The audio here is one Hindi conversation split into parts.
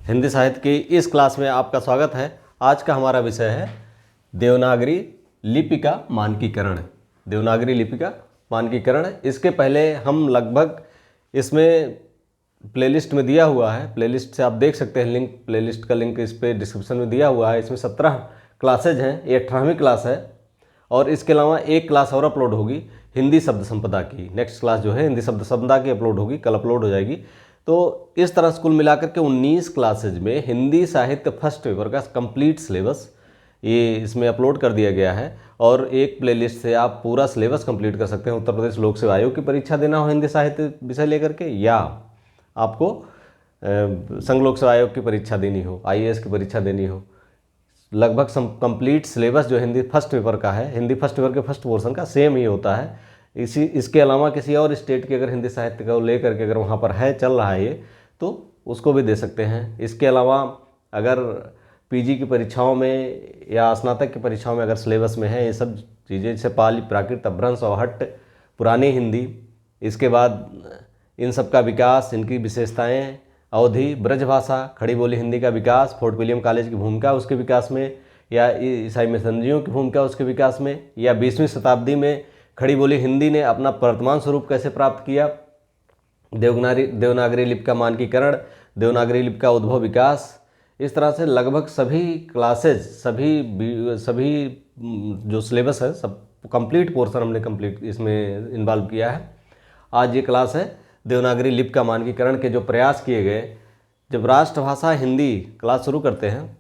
हिंदी साहित्य की इस क्लास में आपका स्वागत है। आज का हमारा विषय है देवनागरी लिपि का मानकीकरण। देवनागरी लिपि का मानकीकरण। इसके पहले हम लगभग इसमें प्लेलिस्ट में दिया हुआ है, प्लेलिस्ट से आप देख सकते हैं लिंक, प्लेलिस्ट का लिंक इस पे डिस्क्रिप्शन में दिया हुआ है। इसमें 17 क्लासेज हैं, ये 18वीं क्लास है और इसके अलावा एक क्लास और अपलोड होगी हिंदी शब्द संपदा की। नेक्स्ट क्लास जो है हिंदी शब्द संपदा की अपलोड होगी, कल अपलोड हो जाएगी। तो इस तरह कुल मिलाकर के 19 क्लासेज में हिंदी साहित्य फर्स्ट पेपर का कंप्लीट सिलेबस ये इसमें अपलोड कर दिया गया है और एक प्लेलिस्ट से आप पूरा सिलेबस कंप्लीट कर सकते हैं। उत्तर प्रदेश लोक सेवा आयोग की परीक्षा देना हो हिंदी साहित्य विषय लेकर के, या आपको संघ लोक सेवा आयोग की परीक्षा देनी हो, आईएएस की परीक्षा देनी हो, लगभग कंप्लीट सिलेबस जो हिंदी फर्स्ट पेपर का है, हिंदी फर्स्ट पेपर के फर्स्ट पोर्शन का सेम ही होता है। इसके अलावा किसी और स्टेट की अगर हिंदी साहित्य को लेकर के अगर वहाँ पर है, चल रहा है ये, तो उसको भी दे सकते हैं। इसके अलावा अगर पीजी की परीक्षाओं में या स्नातक की परीक्षाओं में अगर सिलेबस में है ये सब चीज़ें, जैसे पाली, प्राकृत, अपभ्रंश और हट्ट, पुरानी हिंदी, इसके बाद इन सब का विकास, इनकी विशेषताएँ, अवधि, ब्रजभाषा, खड़ी बोली हिंदी का विकास, फोर्ट विलियम कॉलेज की भूमिका उसके विकास में, या ईसाई मिशनरियों की भूमिका उसके विकास में, या 20वीं शताब्दी में खड़ी बोली हिंदी ने अपना वर्तमान स्वरूप कैसे प्राप्त किया, देवनागरी लिपि का मानकीकरण, देवनागरी लिपि का उद्भव विकास। इस तरह से लगभग सभी क्लासेज, सभी जो सिलेबस है सब कंप्लीट पोर्शन हमने कंप्लीट इसमें इन्वॉल्व किया है। आज ये क्लास है देवनागरी लिपि का मानकीकरण के जो प्रयास किए गए। जब राष्ट्रभाषा हिंदी क्लास शुरू करते हैं,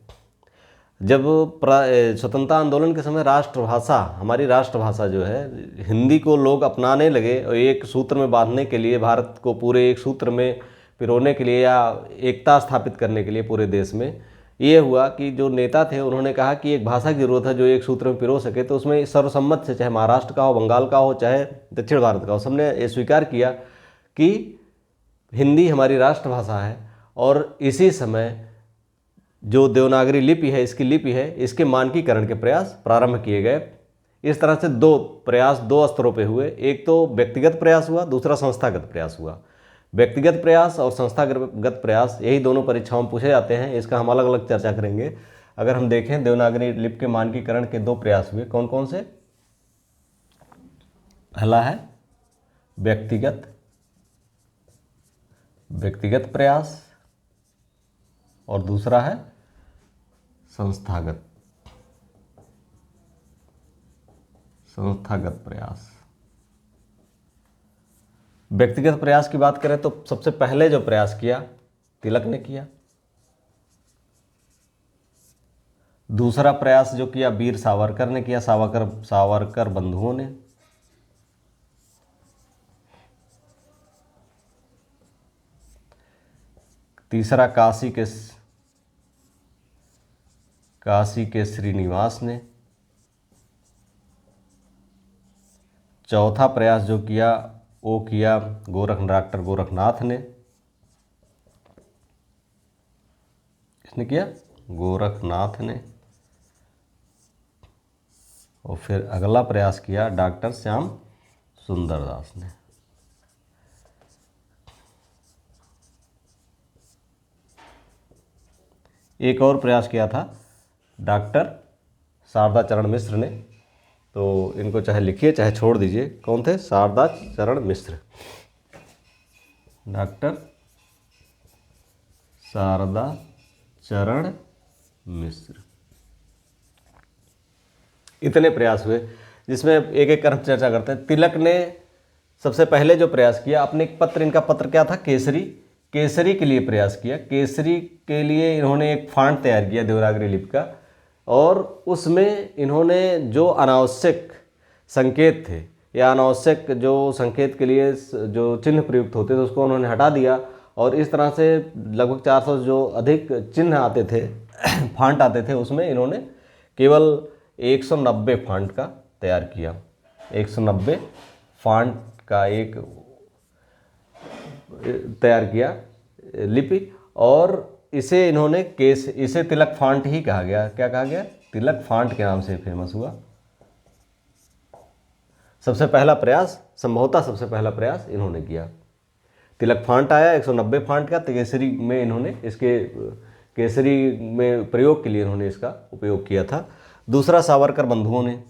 जब स्वतंत्रता आंदोलन के समय राष्ट्रभाषा, हमारी राष्ट्रभाषा जो है हिंदी को लोग अपनाने लगे और एक सूत्र में बांधने के लिए, भारत को पूरे एक सूत्र में पिरोने के लिए या एकता स्थापित करने के लिए पूरे देश में, ये हुआ कि जो नेता थे उन्होंने कहा कि एक भाषा की जरूरत है जो एक सूत्र में पिरो सके। तो उसमें सर्वसम्मत से, चाहे महाराष्ट्र का हो, बंगाल का हो, चाहे दक्षिण भारत का हो, सबने ये स्वीकार किया कि हिंदी हमारी राष्ट्रभाषा है। और इसी समय जो देवनागरी लिपि है, इसकी लिपि है, इसके मानकीकरण के प्रयास प्रारंभ किए गए। इस तरह से दो प्रयास दो स्तरों पे हुए। एक तो व्यक्तिगत प्रयास हुआ, दूसरा संस्थागत प्रयास हुआ। व्यक्तिगत प्रयास और संस्थागत प्रयास, यही दोनों परीक्षाओं में पूछे जाते हैं। इसका हम अलग अलग चर्चा करेंगे। अगर हम देखें देवनागरी लिपि के मानकीकरण के दो प्रयास हुए, कौन कौन से? पहला है व्यक्तिगत प्रयास और दूसरा है संस्थागत प्रयास। व्यक्तिगत प्रयास की बात करें तो सबसे पहले जो प्रयास किया तिलक ने किया। दूसरा प्रयास जो किया वीर सावरकर ने किया, सावरकर बंधुओं ने। तीसरा काशी के श्रीनिवास ने। चौथा प्रयास जो किया वो किया डॉक्टर गोरखनाथ ने। किसने किया? गोरखनाथ ने। और फिर अगला प्रयास किया डॉक्टर श्याम सुंदर दास ने। एक और प्रयास किया था डॉक्टर शारदा चरण मिश्र ने। तो इनको चाहे लिखिए चाहे छोड़ दीजिए। कौन थे? शारदा चरण मिश्र। डॉक्टर शारदा चरण मिश्र। इतने प्रयास हुए जिसमें एक एक कर चर्चा करते हैं। तिलक ने सबसे पहले जो प्रयास किया, अपने एक पत्र, इनका पत्र क्या था? केसरी के लिए प्रयास किया। केसरी के लिए इन्होंने एक फॉन्ट तैयार किया देवनागरी लिपि का, और उसमें इन्होंने जो अनावश्यक संकेत थे या अनावश्यक जो संकेत के लिए जो चिन्ह प्रयुक्त होते थे उसको उन्होंने हटा दिया। और इस तरह से लगभग 400 जो अधिक चिन्ह आते थे, फॉन्ट आते थे, उसमें इन्होंने केवल 190 फॉन्ट का तैयार किया। 190 फॉन्ट का एक तैयार किया लिपि, और इसे इन्होंने इसे तिलक फॉन्ट ही कहा गया। क्या कहा गया? तिलक फॉन्ट के नाम से फेमस हुआ। सबसे पहला प्रयास, संभवतः सबसे पहला प्रयास इन्होंने किया। तिलक फॉन्ट आया 190 फॉन्ट का, केसरी में इन्होंने इसके केसरी में प्रयोग के लिए इन्होंने इसका उपयोग किया था। दूसरा, सावरकर बंधुओं ने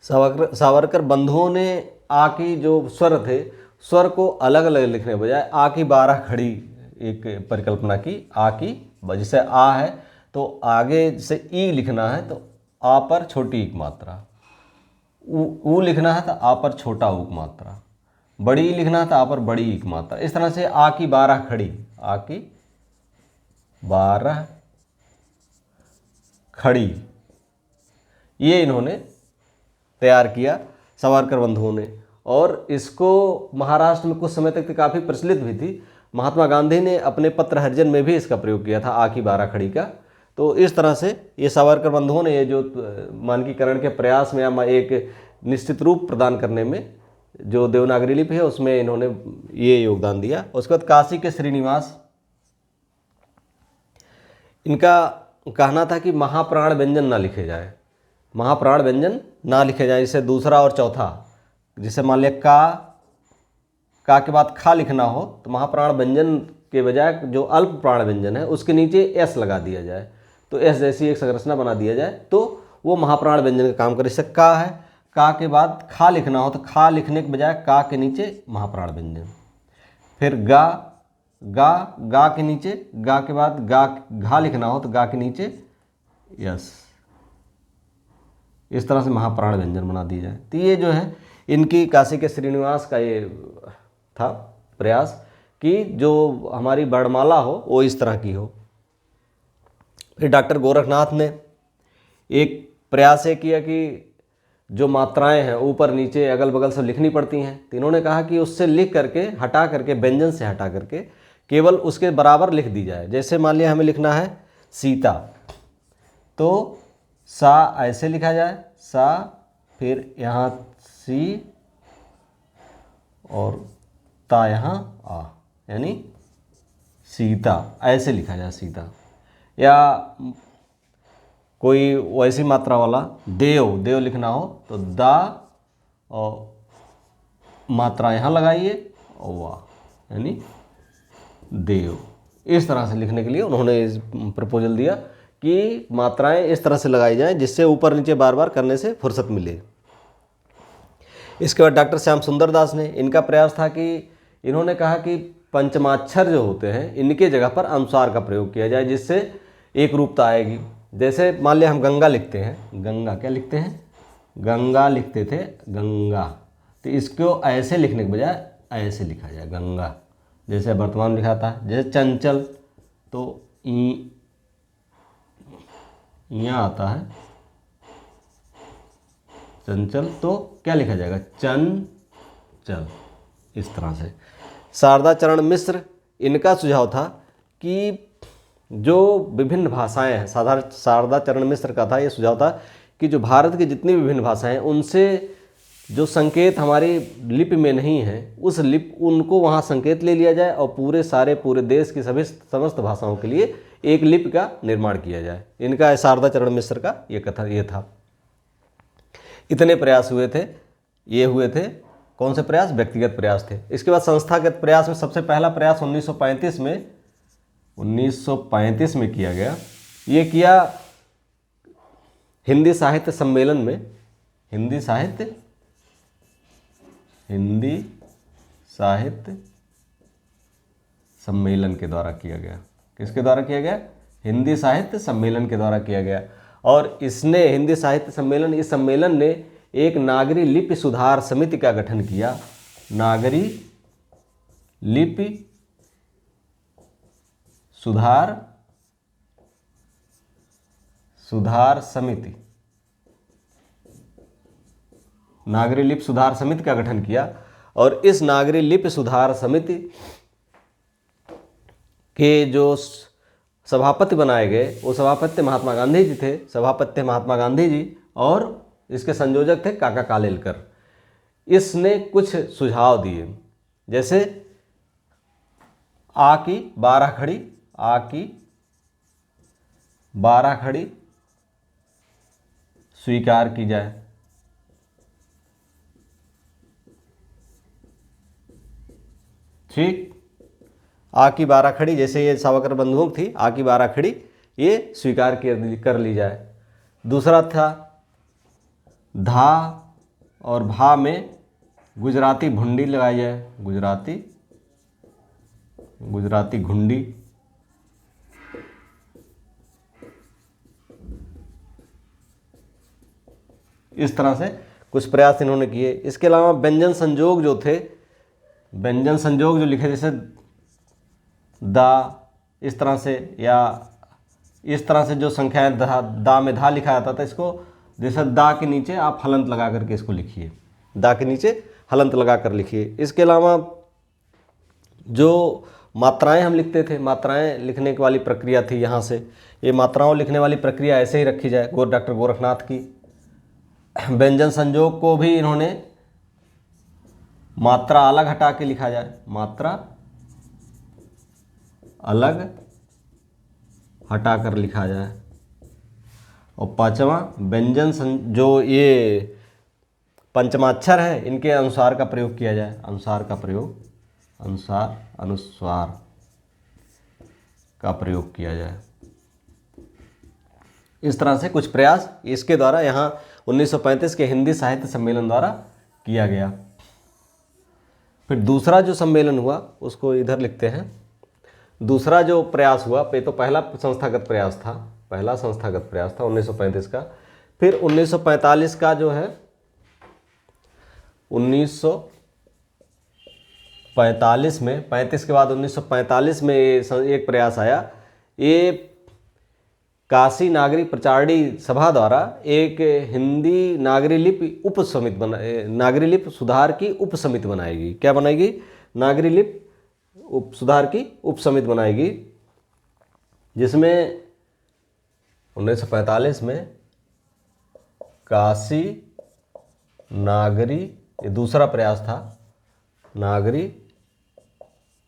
सावरकर बंधुओं ने आ की जो स्वर थे, स्वर को अलग अलग लिखने बजाय आ की 12 खड़ी एक परिकल्पना की। आ की, जैसे आ है तो आगे जैसे ई लिखना है तो आ पर छोटी एक मात्रा, ऊ लिखना है तो आ पर छोटा उक मात्रा, बड़ी ई लिखना है तो आ पर बड़ी एक मात्रा। इस तरह से आ की 12 खड़ी, आ की 12 खड़ी, ये इन्होंने तैयार किया सावरकर बंधुओं ने। और इसको महाराष्ट्र में कुछ समय तक काफ़ी प्रचलित भी थी। महात्मा गांधी ने अपने पत्र हरिजन में भी इसका प्रयोग किया था, आ की 12 खड़ी का। तो इस तरह से ये सावरकर बंधुओं ने ये जो मानकीकरण के प्रयास में या एक निश्चित रूप प्रदान करने में जो देवनागरी लिपि है उसमें इन्होंने ये योगदान दिया। उसके बाद काशी के श्रीनिवास, इनका कहना था कि महाप्राण व्यंजन ना लिखे जाए, महाप्राण व्यंजन ना लिखे जाए। इसे दूसरा और चौथा, जैसे मान लिया का के बाद खा लिखना हो तो महाप्राण व्यंजन के बजाय जो अल्प प्राण व्यंजन है उसके नीचे एस लगा दिया जाए, तो एस जैसी एक संरचना बना दिया जाए तो वो महाप्राण व्यंजन का काम करे। जैसे का है, का के बाद खा लिखना हो तो खा लिखने के बजाय का के नीचे महाप्राण व्यंजन। फिर गा के नीचे, गा के बाद घा लिखना हो तो गा के नीचे यस। इस तरह से महाप्राण व्यंजन बना दिया जाए। तो ये जो है इनकी काशी के श्रीनिवास का ये था प्रयास कि जो हमारी वर्णमाला हो वो इस तरह की हो। फिर डॉक्टर गोरखनाथ ने एक प्रयास ये किया कि जो मात्राएं हैं ऊपर नीचे अगल बगल सब लिखनी पड़ती हैं, तो इन्होंने कहा कि उससे लिख करके हटा करके, व्यंजन से हटा करके केवल उसके बराबर लिख दी जाए। जैसे मान लिया हमें लिखना है सीता, तो सा ऐसे लिखा जाए, सा, फिर यहाँ सी और ता यहाँ आ, यानी सीता ऐसे लिखा जाए सीता। या कोई वैसी मात्रा वाला देव लिखना हो तो दा और मात्रा यहाँ लगाइए और वाह, यानी देव। इस तरह से लिखने के लिए उन्होंने इस प्रपोजल दिया कि मात्राएं इस तरह से लगाई जाएं जिससे ऊपर नीचे बार बार करने से फुर्सत मिले। इसके बाद डॉक्टर श्याम सुंदर दास ने, इनका प्रयास था कि इन्होंने कहा कि पंचमाक्षर जो होते हैं इनके जगह पर अनुस्वार का प्रयोग किया जाए जिससे एक रूपता आएगी। जैसे मान लिया हम गंगा लिखते हैं, गंगा क्या लिखते हैं, गंगा लिखते थे गंगा, तो इसको ऐसे लिखने के बजाय ऐसे लिखा जाए गंगा, जैसे वर्तमान लिखा था। जैसे चंचल तो यहाँ आता है चंचल, तो क्या लिखा जाएगा चंचल, इस तरह से। शारदा चरण मिश्र, इनका सुझाव था कि जो विभिन्न भाषाएं हैं, शारदा चरण मिश्र का था ये सुझाव था कि जो भारत की जितनी विभिन्न भाषाएं हैं उनसे जो संकेत हमारी लिपि में नहीं है उस उनको वहाँ संकेत ले लिया जाए और पूरे देश की सभी समस्त भाषाओं के लिए एक लिपि का निर्माण किया जाए। इनका शारदा चरण मिश्र का ये था। इतने प्रयास हुए थे, ये हुए थे। कौन से प्रयास? व्यक्तिगत प्रयास थे। इसके बाद संस्थागत प्रयास में सबसे पहला प्रयास 1935 में किया गया। ये किया हिंदी साहित्य सम्मेलन में, हिंदी साहित्य सम्मेलन के द्वारा किया गया। किसके द्वारा किया गया? हिंदी साहित्य सम्मेलन के द्वारा किया गया। और इसने हिंदी साहित्य सम्मेलन, इस सम्मेलन ने एक नागरी लिपि सुधार समिति का गठन किया। नागरी लिपि सुधार समिति, नागरी लिपि सुधार समिति का गठन किया। और इस नागरी लिपि सुधार समिति के जो सभापति बनाए गए वो सभापति महात्मा गांधी जी थे, सभापति महात्मा गांधी जी, और इसके संयोजक थे काका कालेलकर। इसने कुछ सुझाव दिए, जैसे आ की 12 खड़ी, आ की 12 खड़ी स्वीकार की जाए, ठीक। आ की 12 खड़ी, जैसे ये सावकर बंधुओं थी, आ की 12 खड़ी ये स्वीकार कर ली जाए। दूसरा था धा और भा में गुजराती भुंडी लगाई जाए, गुजराती घुंडी। इस तरह से कुछ प्रयास इन्होंने किए। इसके अलावा व्यंजन संयोग जो थे, व्यंजन संयोग जो लिखे, जैसे दा, इस तरह से, या इस तरह से जो संख्याएं दा में धा लिखा जाता था, इसको जैसे दा के नीचे आप हलंत लगा करके इसको लिखिए, दा के नीचे हलंत लगा कर लिखिए। इसके अलावा जो मात्राएं हम लिखते थे, मात्राएं लिखने वाली प्रक्रिया थी, यहाँ से ये मात्राओं लिखने वाली प्रक्रिया ऐसे ही रखी जाए, डॉक्टर गोरखनाथ की। व्यंजन संयोग को भी इन्होंने मात्रा अलग हटा के लिखा जाए, मात्रा अलग हटा कर लिखा जाए। और पांचवा व्यंजन जो ये पंचमाक्षर है, इनके अनुसार का प्रयोग किया जाए, अनुसार का प्रयोग किया जाए। इस तरह से कुछ प्रयास इसके द्वारा यहाँ 1935 के हिंदी साहित्य सम्मेलन द्वारा किया गया। फिर दूसरा जो सम्मेलन हुआ उसको इधर लिखते हैं। दूसरा जो प्रयास हुआ, तो पहला संस्थागत प्रयास था, 1935 का। फिर 1945 का जो है, 1945 में, 35 के बाद 1945 में एक प्रयास आया। ये काशी नागरी प्रचारणी सभा द्वारा एक हिंदी नागरी लिपि उप समिति नागरी लिपि सुधार की उप समिति बनाएगी। क्या बनाएगी? नागरी लिपि सुधार की उप समिति बनाएगी, जिसमें 1945 में काशी नागरी, ये दूसरा प्रयास था, नागरी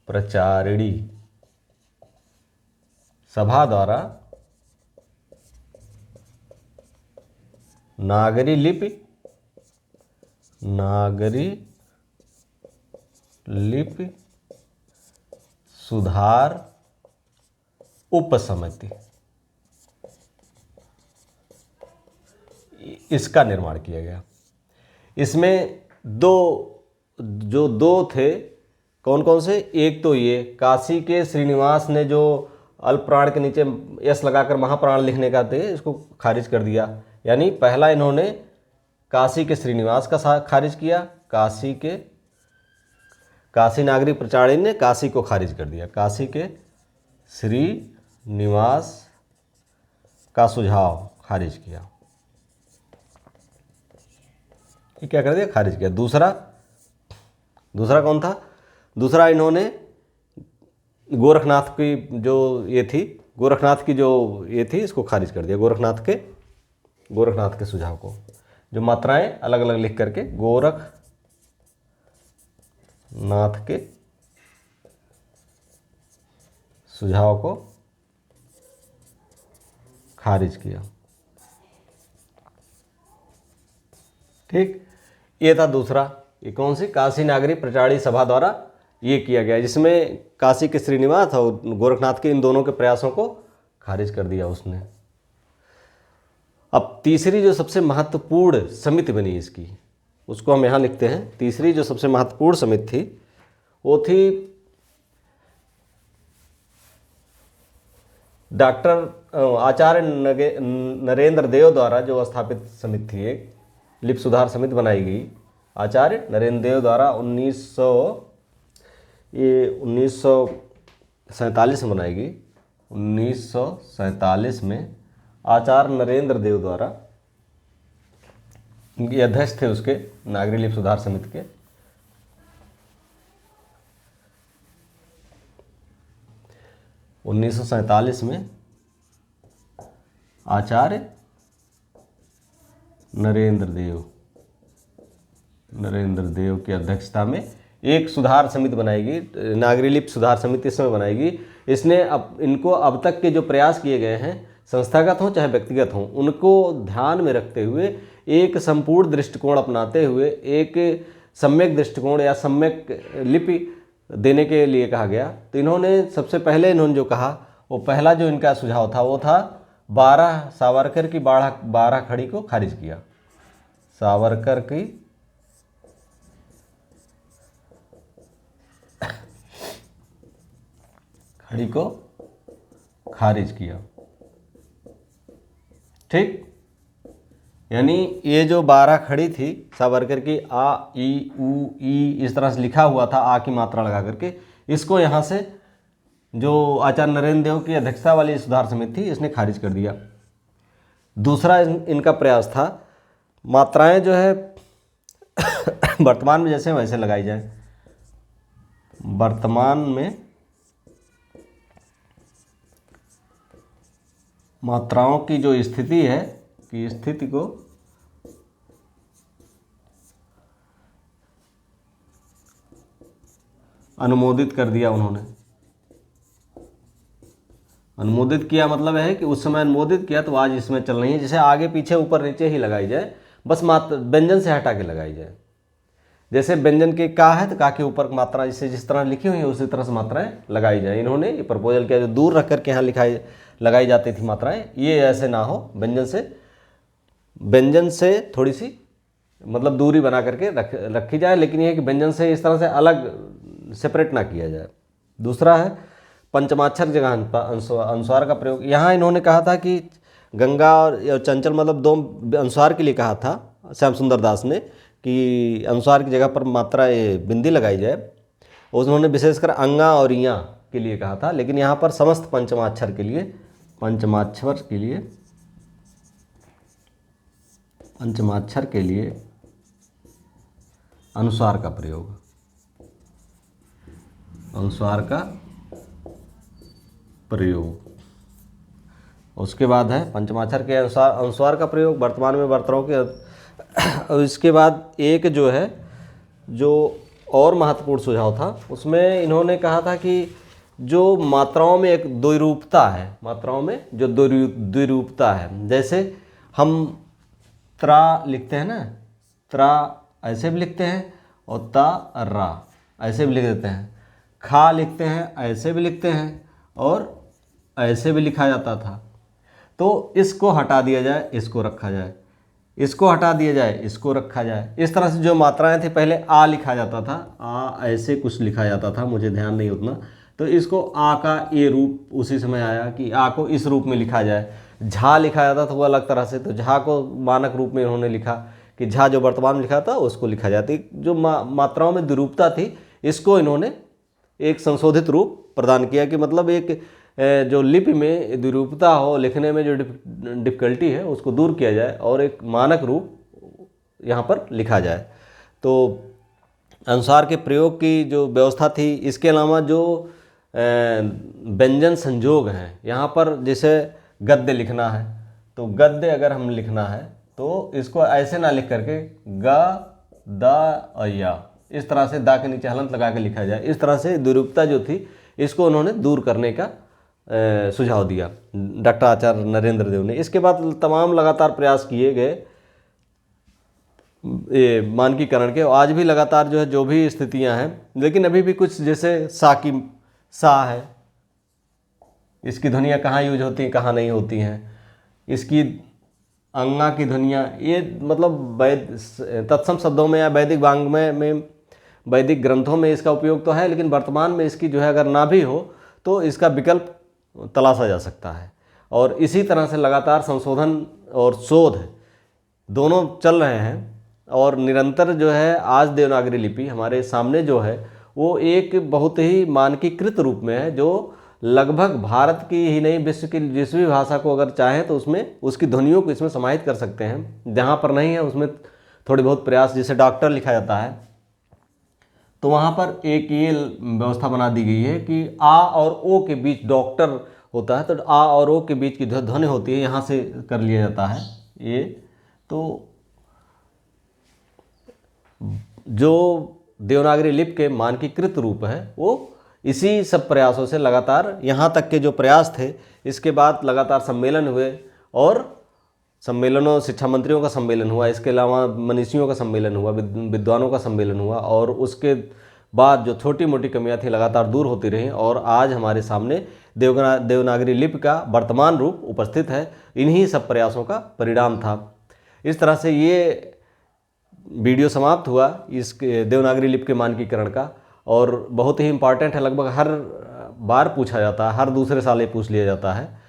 प्रचारिणी सभा द्वारा नागरी लिपि सुधार उप समिति, इसका निर्माण किया गया। इसमें दो थे, कौन कौन से? एक तो ये काशी के श्रीनिवास ने जो अल्प प्राण के नीचे यस लगाकर महाप्राण लिखने का थे, इसको खारिज कर दिया। यानी पहला इन्होंने काशी के श्रीनिवास का खारिज किया, काशी नागरी प्रचारणी ने काशी को खारिज कर दिया, काशी के श्रीनिवास का सुझाव खारिज किया। ये क्या कर दिया? खारिज किया। दूसरा कौन था? दूसरा इन्होंने गोरखनाथ की जो ये थी, गोरखनाथ की जो ये थी, इसको खारिज कर दिया। गोरखनाथ के सुझाव को, जो मात्राएं अलग अलग लिख करके गोरखनाथ के सुझाव को खारिज किया। ठीक, ये था दूसरा। ये कौन सी? काशी नागरी प्रचारणी सभा द्वारा ये किया गया, जिसमें काशी के श्रीनिवास और गोरखनाथ के इन दोनों के प्रयासों को खारिज कर दिया उसने। अब तीसरी जो सबसे महत्वपूर्ण समिति बनी इसकी, उसको हम यहाँ लिखते हैं। तीसरी जो सबसे महत्वपूर्ण समिति थी, वो थी डॉक्टर आचार्य नरेंद्र देव द्वारा जो स्थापित समिति थी, एक लिपि सुधार समिति बनाई गई आचार्य नरेंद्र देव द्वारा 1947 में बनाई गई। 1947 में आचार्य नरेंद्र देव द्वारा, ये अध्यक्ष थे उसके, नागरी लिपि सुधार समिति के। उन्नीस में आचार्य नरेंद्र देव की अध्यक्षता में एक सुधार समिति बनाएगी, नागरी लिपि सुधार समिति इसमें बनाएगी। इसने इनको अब तक के जो प्रयास किए गए हैं, संस्थागत हों चाहे व्यक्तिगत हों, उनको ध्यान में रखते हुए एक संपूर्ण दृष्टिकोण अपनाते हुए एक सम्यक दृष्टिकोण या सम्यक लिपि देने के लिए कहा गया। तो इन्होंने सबसे पहले इन्होंने जो कहा, वो पहला जो इनका सुझाव था वो था 12 सावरकर की 12 खड़ी को खारिज किया। सावरकर की खड़ी को खारिज किया। ठीक, यानी ये जो 12 खड़ी थी सावरकर की, आ ई उ ई इस तरह से लिखा हुआ था, आ की मात्रा लगा करके, इसको यहाँ से जो आचार्य नरेंद्र देव की अध्यक्षता वाली सुधार समिति थी इसने खारिज कर दिया। दूसरा इनका प्रयास था मात्राएं जो है वर्तमान में जैसे वैसे लगाई जाए। वर्तमान में मात्राओं की जो स्थिति है कि स्थिति को अनुमोदित कर दिया उन्होंने। अनुमोदित किया मतलब है कि उस समय अनुमोदित किया तो आज इसमें चल रही है, जैसे आगे पीछे ऊपर नीचे ही लगाई जाए, बस मात्र व्यंजन से हटा के लगाई जाए। जैसे व्यंजन के का है तो का के ऊपर मात्रा जिस तरह लिखी हुई है उसी तरह से मात्राएं लगाई जाए। इन्होंने ये प्रपोजल किया, जो दूर रख करके यहाँ लगाई जाती थी मात्राएं, ये ऐसे ना हो, व्यंजन से थोड़ी सी मतलब दूरी बना करके रखी जाए, लेकिन ये है कि व्यंजन से इस तरह से अलग सेपरेट ना किया जाए। दूसरा है पंचमाक्षर जगह अनुस्वार का प्रयोग। यहाँ इन्होंने कहा था कि गंगा और चंचल मतलब 2 अनुस्वार के लिए कहा था श्याम सुंदर दास ने कि अनुस्वार की जगह पर मात्रा बिंदी लगाई जाए। उन्होंने विशेषकर अंगा और इया के लिए कहा था, लेकिन यहाँ पर समस्त पंचमाक्षर के लिए अनुस्वार का प्रयोग, उसके बाद है पंचमाक्षर के अनुस्वार का प्रयोग वर्तमान में वर्तरों के। और इसके बाद एक जो है जो और महत्वपूर्ण सुझाव था, उसमें इन्होंने कहा था कि जो मात्राओं में एक द्विरूपता है, जैसे हम त्रा लिखते हैं ना, त्रा ऐसे भी लिखते हैं और ता रा ऐसे भी लिख देते हैं, खा लिखते हैं ऐसे भी लिखते हैं और ऐसे भी लिखा जाता था। तो इसको हटा दिया जाए, इसको रखा जाए, इसको हटा दिया जाए, इसको रखा जाए। इस तरह से जो मात्राएं थी, पहले आ लिखा जाता था, आ ऐसे कुछ लिखा जाता था, मुझे ध्यान नहीं उतना, तो इसको आ का ये रूप उसी समय आया कि आ को इस रूप में लिखा जाए। झा लिखा जाता था वो अलग तरह से, तो झा को मानक रूप में उन्होंने लिखा कि झा जो वर्तमान में लिखा था उसको लिखा जाती। जो मात्राओं में द्विरूपता थी, इसको इन्होंने एक संशोधित रूप प्रदान किया कि मतलब एक जो लिपि में द्विरूपता हो, लिखने में जो डिफ़िकल्टी है उसको दूर किया जाए और एक मानक रूप यहाँ पर लिखा जाए। तो अनुसार के प्रयोग की जो व्यवस्था थी, इसके अलावा जो व्यंजन संयोग हैं, यहाँ पर जैसे गद्य लिखना है तो गद्य अगर हम लिखना है तो इसको ऐसे ना लिख करके ग द या इस तरह से दा के नीचे हलंत लगा के लिखा जाए। इस तरह से द्विरूपता जो थी इसको उन्होंने दूर करने का सुझाव दिया डॉक्टर आचार्य नरेंद्र देव ने। इसके बाद तमाम लगातार प्रयास किए गए ये मानकीकरण के, आज भी लगातार जो भी स्थितियां हैं, लेकिन अभी भी कुछ जैसे सा की सा है, इसकी ध्वनियाँ कहाँ यूज होती हैं कहाँ नहीं होती हैं, इसकी अंगा की ध्वनियाँ, ये मतलब तत्सम शब्दों में या वैदिक वाङ्मय में वैदिक ग्रंथों में इसका उपयोग तो है, लेकिन वर्तमान में इसकी जो है अगर ना भी हो तो इसका विकल्प तलाशा जा सकता है। और इसी तरह से लगातार संशोधन और शोध दोनों चल रहे हैं और निरंतर जो है आज देवनागरी लिपि हमारे सामने जो है वो एक बहुत ही मानकीकृत रूप में है, जो लगभग भारत की ही नहीं विश्व की जिस भी भाषा को अगर चाहें तो उसमें उसकी ध्वनियों को इसमें समाहित कर सकते हैं। जहाँ पर नहीं है उसमें थोड़ी बहुत प्रयास, जैसे डॉक्टर लिखा जाता है तो वहाँ पर एक ये व्यवस्था बना दी गई है कि आ और ओ के बीच डॉक्टर होता है तो आ और ओ के बीच की ध्वनि होती है, यहाँ से कर लिया जाता है। ये तो जो देवनागरी लिपि के मानकीकृत रूप है वो इसी सब प्रयासों से लगातार यहाँ तक के जो प्रयास थे, इसके बाद लगातार सम्मेलन हुए और सम्मेलनों, शिक्षा मंत्रियों का सम्मेलन हुआ, इसके अलावा मनीषियों का सम्मेलन हुआ, विद्वानों का सम्मेलन हुआ और उसके बाद जो छोटी मोटी कमियां थी लगातार दूर होती रहीं और आज हमारे सामने देवनागरी लिपि का वर्तमान रूप उपस्थित है। इन्हीं सब प्रयासों का परिणाम था। इस तरह से ये वीडियो समाप्त हुआ इस देवनागरी लिपि के मानकीकरण का, और बहुत ही इम्पॉर्टेंट है, लगभग हर बार पूछा जाता है, हर दूसरे साल ये पूछ लिया जाता है।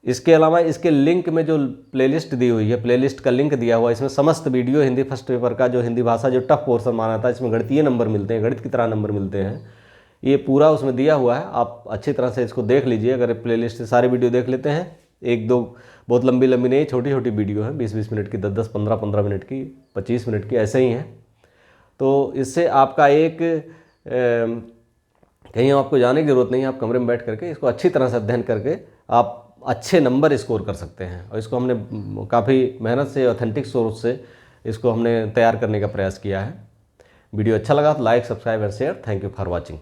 इसके अलावा इसके लिंक में जो प्लेलिस्ट दी हुई है, प्लेलिस्ट का लिंक दिया हुआ है, इसमें समस्त वीडियो हिंदी फर्स्ट पेपर का जो हिंदी भाषा जो टफ पोर्शन माना था, इसमें गणितीय नंबर मिलते हैं, गणित की तरह नंबर मिलते हैं, ये पूरा उसमें दिया हुआ है। आप अच्छी तरह से इसको देख लीजिए। अगर प्लेलिस्ट से सारे वीडियो देख लेते हैं, एक दो बहुत लंबी लंबी नहीं, छोटी छोटी वीडियो है, 20-20 मिनट की, 10-10, 15-15 मिनट की, 25 मिनट की, ऐसे ही हैं। तो इससे आपका एक कहीं आपको जाने की ज़रूरत नहीं है, आप कमरे में बैठ करके इसको अच्छी तरह से अध्ययन करके आप अच्छे नंबर स्कोर कर सकते हैं। और इसको हमने काफ़ी मेहनत से, ऑथेंटिक सोर्स से इसको हमने तैयार करने का प्रयास किया है। वीडियो अच्छा लगा तो like, subscribe and share. Thank you for watching.